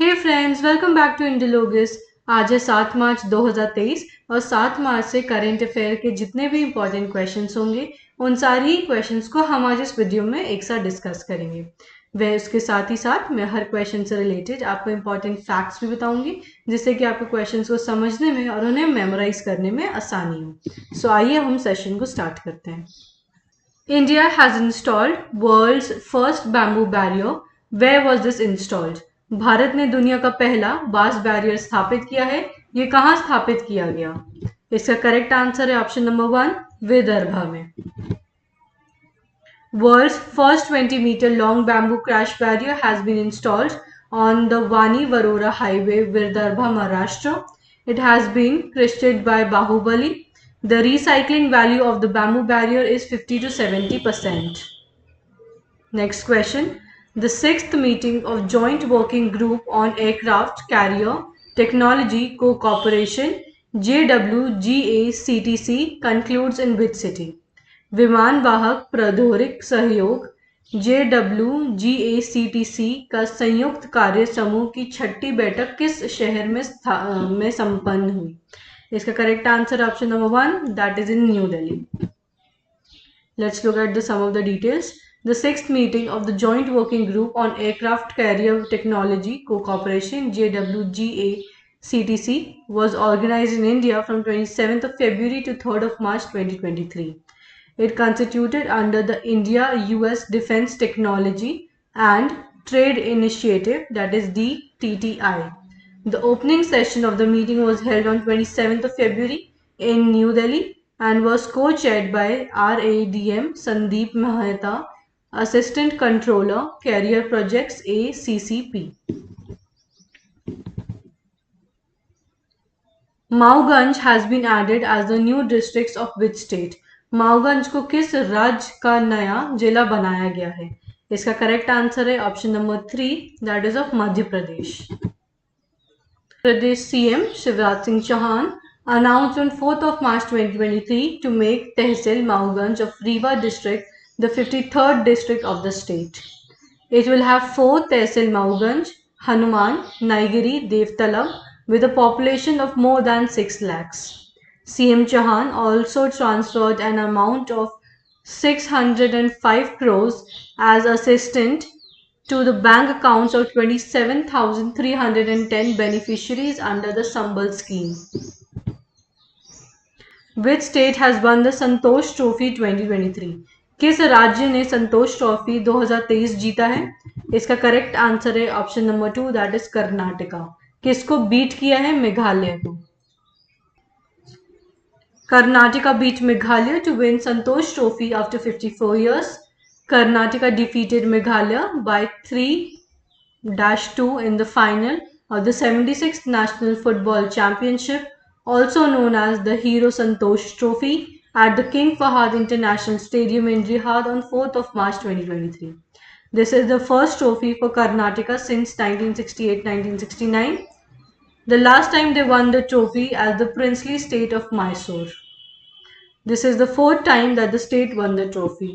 Hey friends, welcome back to इंडिलोगिस। आज है 7 मार्च 2023 और 7 मार्च से करेंट अफेयर के जितने भी इंपॉर्टेंट क्वेश्चंस होंगे उन सारी क्वेश्चंस को हम आज इस वीडियो में एक साथ डिस्कस करेंगे। वह उसके साथ ही साथ मैं हर क्वेश्चन से रिलेटेड आपको इंपॉर्टेंट फैक्ट्स भी बताऊंगी जिससे कि आपको क्वेश्चंस को समझने में और उन्हें मेमोराइज करने में आसानी हो। सो आइए हम सेशन को स्टार्ट करते हैं। India has installed world's first bamboo barrier. Where was this installed? Bharat ने दुनिया का पहला बांस बैरियर स्थापित किया है। ये कहाँ स्थापित किया गया? इसका करेक्ट आंसर है ऑप्शन नंबर 1, विदर्भ में। World's first 20-meter long bamboo crash barrier has been installed on the Vani-Varora highway, Vidarbha, Maharashtra. It has been crested by Bahubali. The recycling value of the bamboo barrier is 50 to 70%. Next question. The sixth meeting of Joint Working Group on Aircraft Carrier Technology Co-Cooperation JWGACTC concludes in which city? विमान वाहक प्रौद्योगिक सहयोग JWGACTC का संयुक्त कार्य समूह की छठी बैठक किस शहर में संपन्न हुई? इसका correct answer option number 1, that is in new Delhi. Let's look at the some of the details. The sixth meeting of the Joint Working Group on Aircraft Carrier Technology Co-Cooperation JWGACTC was organized in India from 27th of February to 3rd of March 2023. It constituted under the India-US Defense Technology and Trade Initiative, that is DTTI. The opening session of the meeting was held on 27th of February in New Delhi and was co-chaired by RADM Sandeep Mehta, Assistant Controller, Carrier Projects ACCP. Mauganj has been added as the new districts of which state? माऊगंज को किस राज्य का नया जिला बनाया गया है? इसका करेक्ट आंसर है option number 3, that is of Madhya Pradesh. Pradesh CM Shivraj Singh Chauhan announced on 4th of March 2023 to make Tehsil Mauganj of Rewa district the 53rd district of the state. It will have 4 Tehsil Mauganj, Hanuman, Naigiri, Devtalam with a population of more than 6 lakhs. CM Chauhan also transferred an amount of 605 crores as assistant to the bank accounts of 27,310 beneficiaries under the Sambal scheme. Which state has won the Santosh Trophy 2023? किस राज्य ने संतोष trophy 2023 जीता है? इसका correct answer है option number 2, that is Karnataka. किसको beat किया है? मेघालय को. Karnataka beat Meghalaya to win Santosh Trophy after 54 years. Karnataka defeated Meghalaya by 3-2 in the final of the 76th National Football Championship, also known as the Hero Santosh Trophy, at the King Fahad International Stadium in Rihad on 4th of March 2023. This is the first trophy for Karnataka since 1968-1969. The last time they won the trophy as the princely state of Mysore. This is the 4th time that the state won the trophy.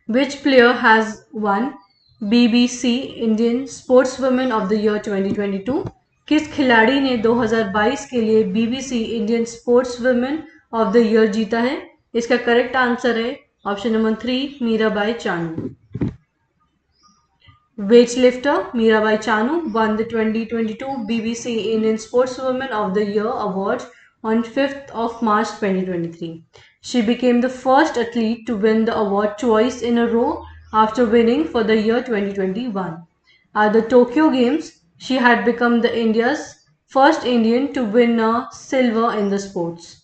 Which player has won BBC Indian Sportswoman of the Year 2022? किस खिलाड़ी ने 2022 के लिए BBC Indian Sportswoman of the Year जीता है? इसका correct answer है option number 3, Mirabai Chanu. Weightlifter Mirabai Chanu won the 2022 BBC Indian Sportswoman of the Year award on 5th of March 2023. She became the first athlete to win the award twice in a row after winning for the year 2021. At the Tokyo Games, she had become the India's first Indian to win a silver in the sports.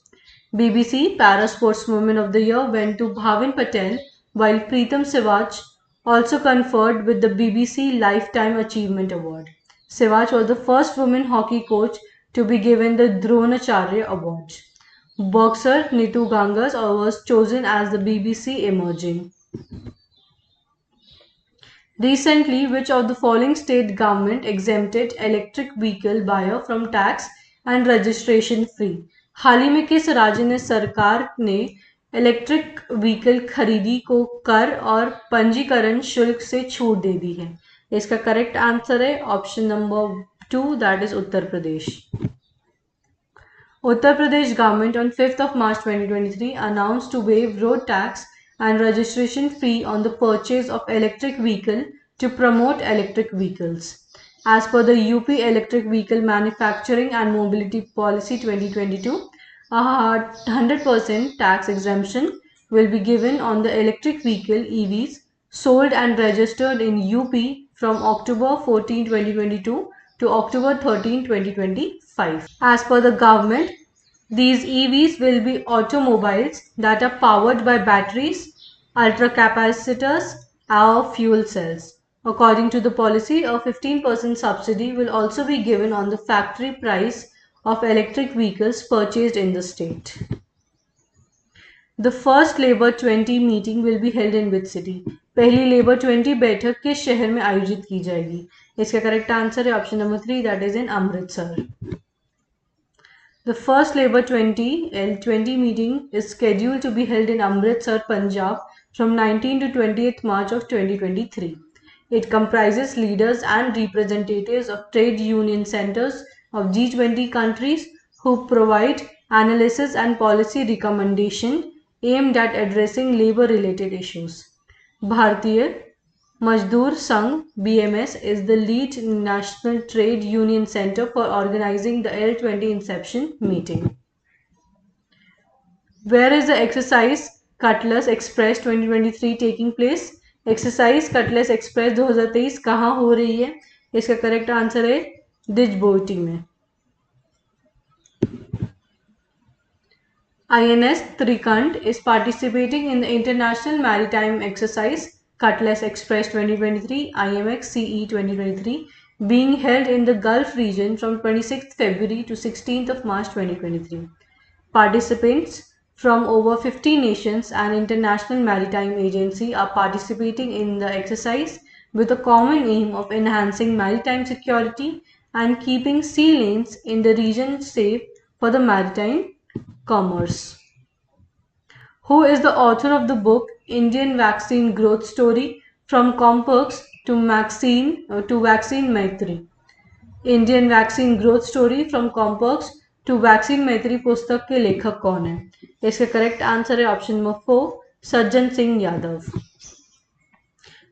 BBC Para Sportswoman of the Year went to Bhavin Patel, while Preetam Sewaj also conferred with the BBC Lifetime Achievement Award. Sewaj was the first woman hockey coach to be given the Dronacharya Award. Boxer Neetu Gangas was chosen as the BBC Emerging. Recently, which of the following state government exempted electric vehicle buyer from tax and registration fee? हाल ही में किस राज्य ने सरकार ने electric vehicle खरीदी को कर और पंजीकरण शुल्क से छूट दे दी है? इसका करेक्ट आंसर है option number 2, that is Uttar Pradesh. Uttar Pradesh government on 5th of March 2023 announced to waive road tax and registration fee on the purchase of electric vehicle to promote electric vehicles. As per the UP Electric Vehicle Manufacturing and Mobility Policy 2022, a 100% tax exemption will be given on the electric vehicle EVs sold and registered in UP from October 14, 2022 to October 13, 2025. As per the government, these EVs will be automobiles that are powered by batteries, ultracapacitors, or fuel cells. According to the policy, a 15% subsidy will also be given on the factory price of electric vehicles purchased in the state. The first Labour 20 meeting will be held in which city? पहली Labour 20 बैठक किस शहर में आयोजित की जाएगी? इसका correct answer है option number 3, that is in Amritsar. The first Labour 20 L20 meeting is scheduled to be held in Amritsar, Punjab from 19 to 20th March of 2023. It comprises leaders and representatives of trade union centers of G20 countries who provide analysis and policy recommendation aimed at addressing labor related issues. Bharatiya Mazdoor Sangh (BMS) is the lead national trade union center for organizing the L20 inception meeting. Where is the exercise Cutlass Express 2023 taking place? Exercise Cutlass express 2023 कहाँ हो रही है? इसका correct answer है डिजबोटी में. INS Trikant is participating in the International Maritime Exercise Cutlass Express 2023 IMX CE 2023 being held in the Gulf region from 26th February to 16th of March 2023. Participants from over 50 nations and International Maritime Agency are participating in the exercise with a common aim of enhancing maritime security and keeping sea lanes in the region safe for the maritime commerce. Who is the author of the book Indian Vaccine Growth Story from Complex to Vaccine Maitri? Indian Vaccine Growth Story from Complex to Vaccine Maitri पुस्तक के लेखक कौन है? इसका correct answer है option number 4, Sajjan Singh Yadav.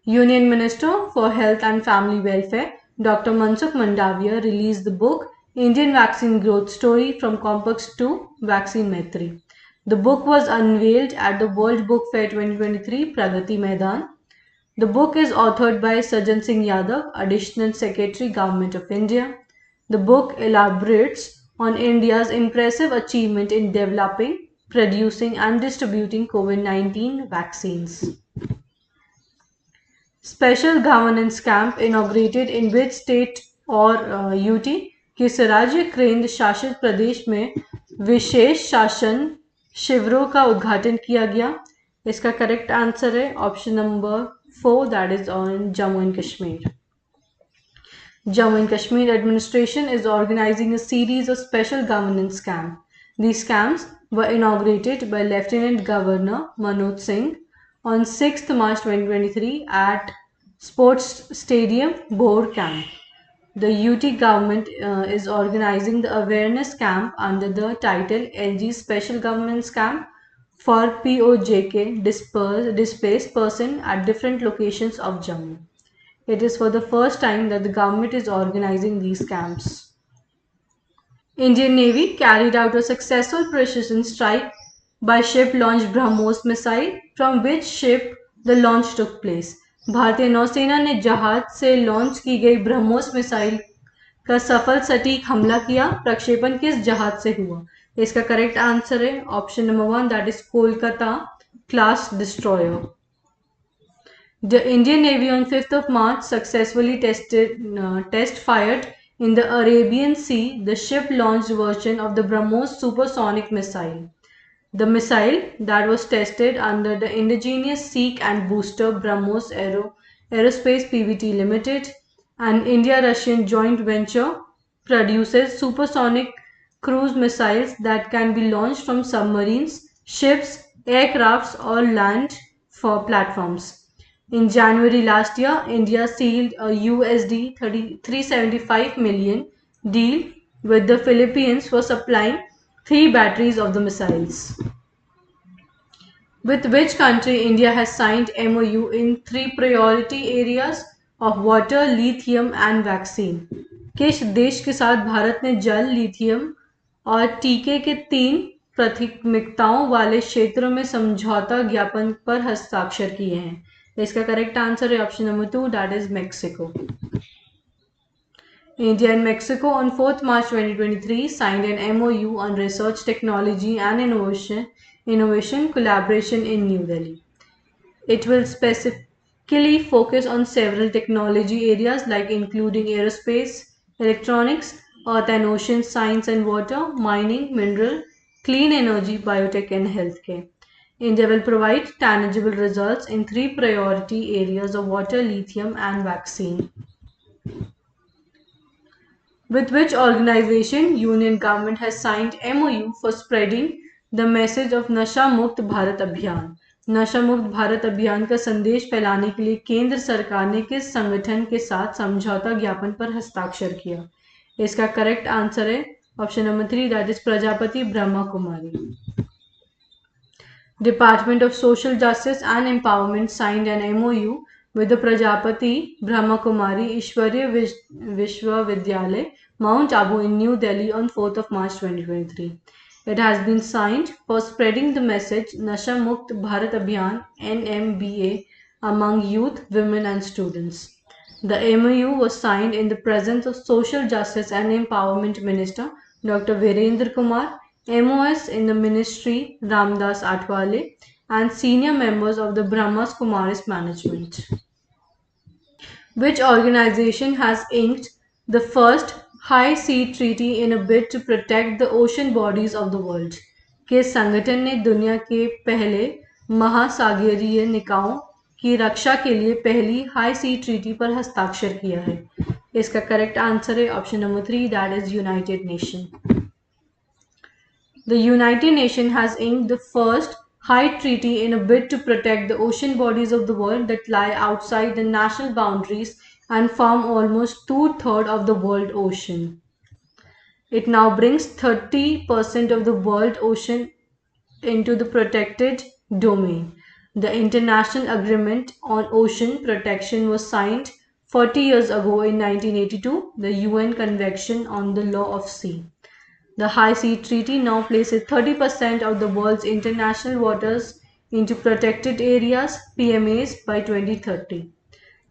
Union Minister for Health and Family Welfare Dr. Mansukh Mandaviya released the book Indian Vaccine Growth Story from Complex to Vaccine Maitri. The book was unveiled at the World Book Fair 2023 Pragati Maidan. The book is authored by Sajjan Singh Yadav, Additional Secretary, Government of India. The book elaborates on India's impressive achievement in developing, producing and distributing COVID-19 vaccines. Special governance camp inaugurated in which state or UT? किस राज्य केंद्र शासित प्रदेश में विशेष शासन शिविरों का उद्घाटन किया गया? इसका करेक्ट आंसर है option number 4, that is on Jammu and Kashmir. Jammu and Kashmir administration is organizing a series of special governance camps. These camps were inaugurated by Lieutenant Governor Manoj Singh on 6th March 2023 at Sports Stadium, Bhor Camp. The UT government is organizing the awareness camp under the title LG Special Governance Camp for POJK displaced person at different locations of Jammu. It is for the first time that the government is organizing these camps. Indian Navy carried out a successful precision strike by ship-launched BrahMos missile. From which ship the launch took place? भारतीय नौसेना ने जहाज से launch की गई BrahMos missile का सफल सटीक हमला किया. प्रक्षेपण किस जहाज से हुआ? इसका करेक्ट आंसर है option number 1, that is Kolkata class destroyer. The Indian Navy on 5th of March successfully test fired in the Arabian Sea the ship-launched version of the BrahMos supersonic missile. The missile that was tested under the indigenous seek and booster BrahMos Aerospace Pvt Limited, an India-Russian joint venture, produces supersonic cruise missiles that can be launched from submarines, ships, aircrafts or land for platforms. In January last year, India sealed a USD 375 million deal with the Philippines for supplying 3 batteries of the missiles. With which country India has signed MOU in 3 priority areas of water, lithium and vaccine? किस देश के साथ भारत ने जल, lithium और टीके के 3 प्राथमिकताओं वाले क्षेत्रों में समझौता ज्ञापन पर हस्ताक्षर किए हैं? इसका करेक्ट आंसर है option number 2, that is Mexico. India and Mexico on 4th March 2023 signed an MOU on research, technology and innovation collaboration in New Delhi. It will specifically focus on several technology areas like including aerospace, electronics, earth and ocean science and water, mining, mineral, clean energy, biotech and healthcare. India will provide tangible results in 3 priority areas of water, lithium and vaccine. With which organization Union Government has signed MOU for spreading the message of नशा मुक्त भारत अभियान? नशा मुक्त भारत अभियान का संदेश फैलाने के लिए केंद्र सरकार ने किस संगठन के साथ समझौता ज्ञापन पर हस्ताक्षर किया? इसका करेक्ट आंसर है option number 3, that is Prajapati Brahma Kumari. Department of Social Justice and Empowerment signed an MOU with the Prajapati Brahma Kumari Ishwariya Vishwavidyalaya, Mount Abu in New Delhi on 4th of March 2023. It has been signed for spreading the message Nasha Mukt Bharat Abhiyan NMBA among youth, women and students. The MOU was signed in the presence of Social Justice and Empowerment Minister Dr. Virendra Kumar, MOS in the ministry Ramdas Atwale and senior members of the Brahmas Kumaris management. Which organization has inked the first High Sea Treaty in a bid to protect the ocean bodies of the world? किस संगठन ने दुनिया के पहले महासागरीय निकायों की रक्षा के लिए पहली हाई सी ट्रीटी पर हस्ताक्षर किया है? इसका करेक्ट आंसर है option number 3, that is United nation. The United Nations has inked the first high treaty in a bid to protect the ocean bodies of the world that lie outside the national boundaries and form almost 2/3 of the world ocean. It now brings 30% of the world ocean into the protected domain. The International Agreement on Ocean Protection was signed 40 years ago in 1982, the UN Convention on the Law of Sea. The High Sea Treaty now places 30% of the world's international waters into protected areas (PMAs) by 2030.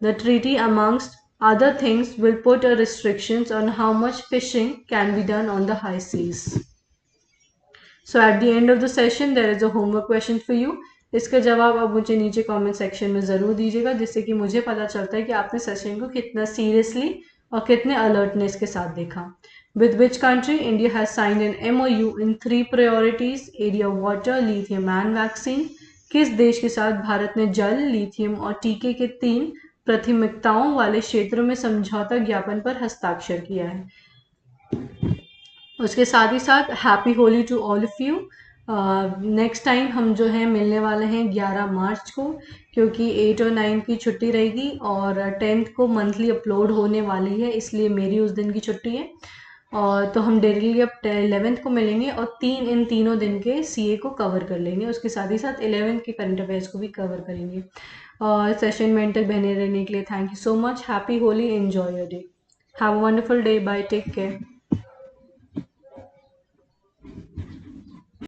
The treaty, amongst other things, will put restrictions on how much fishing can be done on the high seas. So at the end of the session, there is a homework question for you. इसका जवाब आप मुझे नीचे comment section में ज़रूर दीजिएगा, जिससे कि मुझे पता चलता है कि आपने सेशन को कितना सीरियसली और कितने अलर्टनेस के साथ देखा. With which country India has signed an MOU in 3 priorities area water, lithium and vaccine? किस देश के साथ भारत ने जल, लिथियम और टीके के 3 प्राथमिकताओं वाले क्षेत्रों में समझौता ज्ञापन पर हस्ताक्षर किया है? उसके साथ ही साथ happy Holi to all of you. Next time हम जो है मिलने वाले हैं 11 मार्च को, क्योंकि 8 और 9 की छुट्टी रहेगी और 10th को मंथली अपलोड होने वाली है, इसलिए मेरी उस दिन की छुट्टी है. और तो हम डेली अब 11th को मिलेंगे और इन तीनों दिन के सीए को कवर कर लेंगे. उसके साथ ही साथ 11th के करंट अफेयर्स को भी कवर करेंगे. और सेशन में बने रहने के लिए thank you so much. Happy Holi, enjoy your day, have a wonderful day, bye, take care.